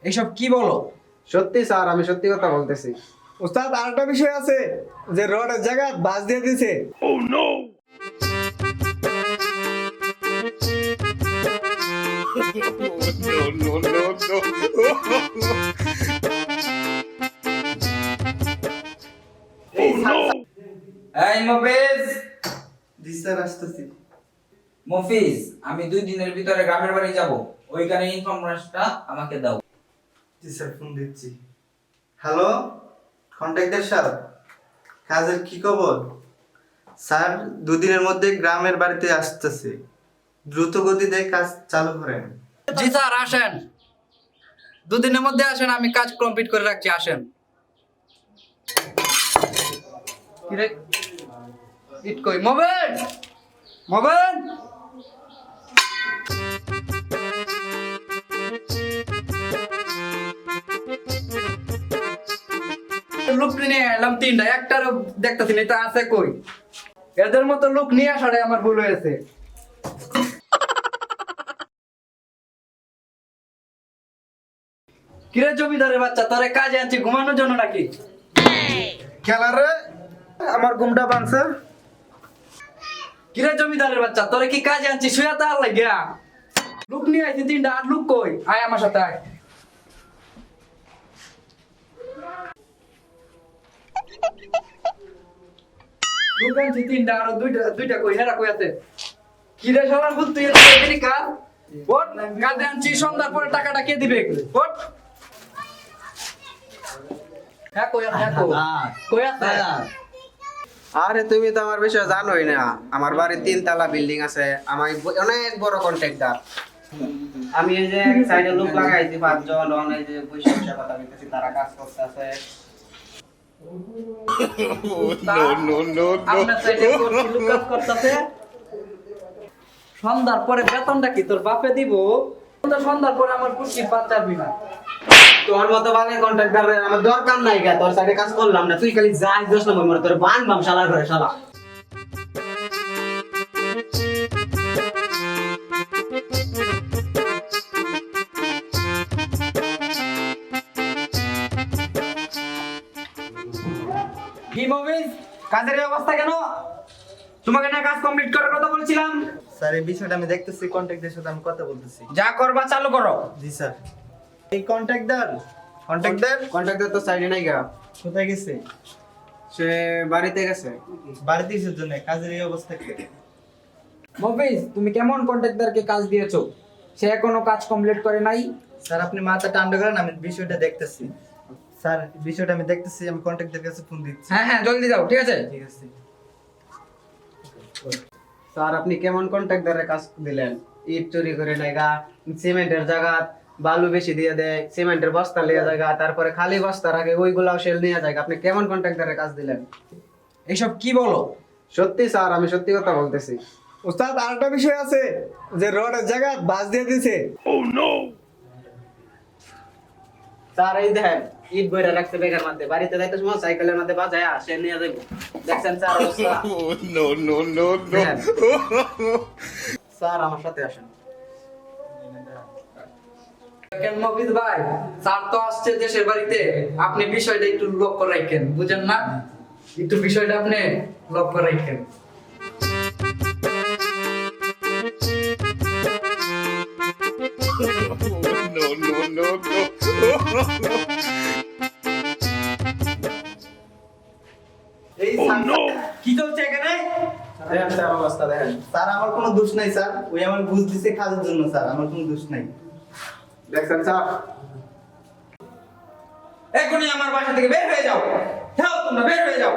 এসব কি বলো? সত্যি স্যার, আমি সত্যি কথা বলতেছি। ওস্তাদ আরেকটা বিষয় আছে যে রডের জায়গা বাস দিয়ে দিছে। এই মফিজ, জি স্যার, আসতেছি। মফিজ, আমি 2 দিনের ভিতরে গ্রামের বাড়ি যাব, ওইখানে ইনফরমেশনটা আমাকে দাও। জি স্যার, ফোন দিচ্ছি। হ্যালো, কন্ট্রাক্টর স্যার, কাজের কি খবর? স্যার 2 দিনের মধ্যে গ্রামের বাড়িতে আসতেছে, দ্রুত গতিতে কাজ চালু করেন। জি স্যার, আসেন, 2 দিনের মধ্যে আসেন, আমি কাজ কমপ্লিট করে রাখছি, আসেন। কিরে ইট কই? মোবাইল মোবাইল লোক নিয়ে এলাম 3টা, একটারও দেখতেছি না, এটা আছে কই? এদের মতো লোক নিয়ে আসাটাই আমার ভুল হয়েছে। কিরে জমিদারের বাচ্চা, তোরে কাজে আনছি ঘুমানোর জন্য নাকি? খেলারে আমার ঘুমটা ভাঙছে। কিরে জমিদারের বাচ্চা, তোরে কি কাজে আনছি শুয়া তার লাগিয়া? লোক নিয়ে আইছি 3টা, আর লোক কই? আয় আমার সাথে আয়। লোক আনছি 3টা, আর দুইটা কই? হেরা কই আছে? কিরে শালার ভূত, তুই এদিকে কাজ ওঠ, কাজে আনছি, সন্ধ্যার পরে টাকাটা কে দিবে? ওঠ। হ্যাঁ কই আছে? কই আছে? আরে তুমি তো আমার বিষয়ে জানোই না। আমার বাড়ির 3 তলা বিল্ডিং আছে, আমার অনেক বড় কন্ট্রাক্টর। আমি এই যে এক সাইডে লোক লাগাইছি 5 জন, অনেক যে পয়সা পয়সা কথা বলতেছি, তারা কাজ করতেছে। আপনার সাইডে করছি, লোক কাজ করতেছে। সন্ধ্যার পরে বেতনটা কি তোর বাপে দিব? সন্ধ্যার পরে আমার পুষ্টির বাদ চাবি না। তোর মতো বালের কন্ট্রাক্টর আমার দরকার নাই গা, তোর সাইডে কাজ করলাম না, তুই খালি যাই 10 নম্বর মরে তোর বানবাম শালা করে শালা। কি মুভিজ, কাজের এই অবস্থা কেন? তোমাকে না কাজ কমপ্লিট করার কথা বলছিলাম। স্যার এই বিষয়টা আমি দেখতেছি, কন্ট্রাক্টরের সাথে আমি কথা বলতেছি। যা করবা চালু করো। জি স্যার। এই কন্ট্রাক্টর তো সাইডে নাই গা, কোথায় গেছে? সে বাড়িতে গেছে। বাড়িতে কিসের জন্য? কাজের এই অবস্থা কি? মুভিজ, তুমি কেমন কন্ট্রাক্টরকে কাজ দিয়েছো? সে এখনো কাজ কমপ্লিট করে নাই। স্যার আপনি মাথা ঠান্ডা করেন, আমি বিষয়টা দেখতেছি। স্যার বিষয়টা আমি দেখতেছি, আমি কন্ট্রাক্টরের কাছে ফোন দিচ্ছি। হ্যাঁ হ্যাঁ, জলদি যাও, ঠিক আছে? ঠিক আছে। স্যার আপনি কেমন কন্ট্রাক্টরে কাজ দিলেন? ইট চুরি করে নেগা, সিমেন্টের জায়গা বালু বেশি দিয়ে দেয়, সিমেন্টের বস্তা লিয়ে জায়গা, তারপরে খালি বস্তা রাখে, ওইগুলাও সেল নিয়ে যায়। আপনি কেমন কন্ট্রাক্টরে কাজ দিলেন? এসব কি বলো? সত্যি স্যার, আমি সত্যি কথা বলতেছি। ওস্তাদ আরেকটা বিষয় আছে যে রডের জায়গা বাস দিয়ে দিছে। স্যার এই দেখেন, ইট বইরা রাখছে বেগার মধ্যে, বাড়িতে যাইতে সময় সাইকেলের মধ্যে বাজায় সে নিয়ে যাইব। দেখছেন স্যার অবস্থা? দেখেন। স্যার আমার সাথে আসেন। কেন মুভিজ ভাই, স্যার তো আসছে দেশের বাড়িতে, আপনি বিষয়টা একটু লক্ষ্য রাখেন, বুঝেন না? একটু বিষয়টা আপনি লক্ষ্য রাখেন। এই কি চলছে এখানে? দেখেন স্যার অবস্থা দেখেন। স্যার আমার কোনো দোষ নাই স্যার, ওই আমার বুঝ দিছে কাজের জন্য স্যার, আমার কোনো দোষ নাই। দেখছেন স্যার? এখনই আমার বাসা থেকে বের হয়ে যাও, যাও তোমরা বের হয়ে যাও।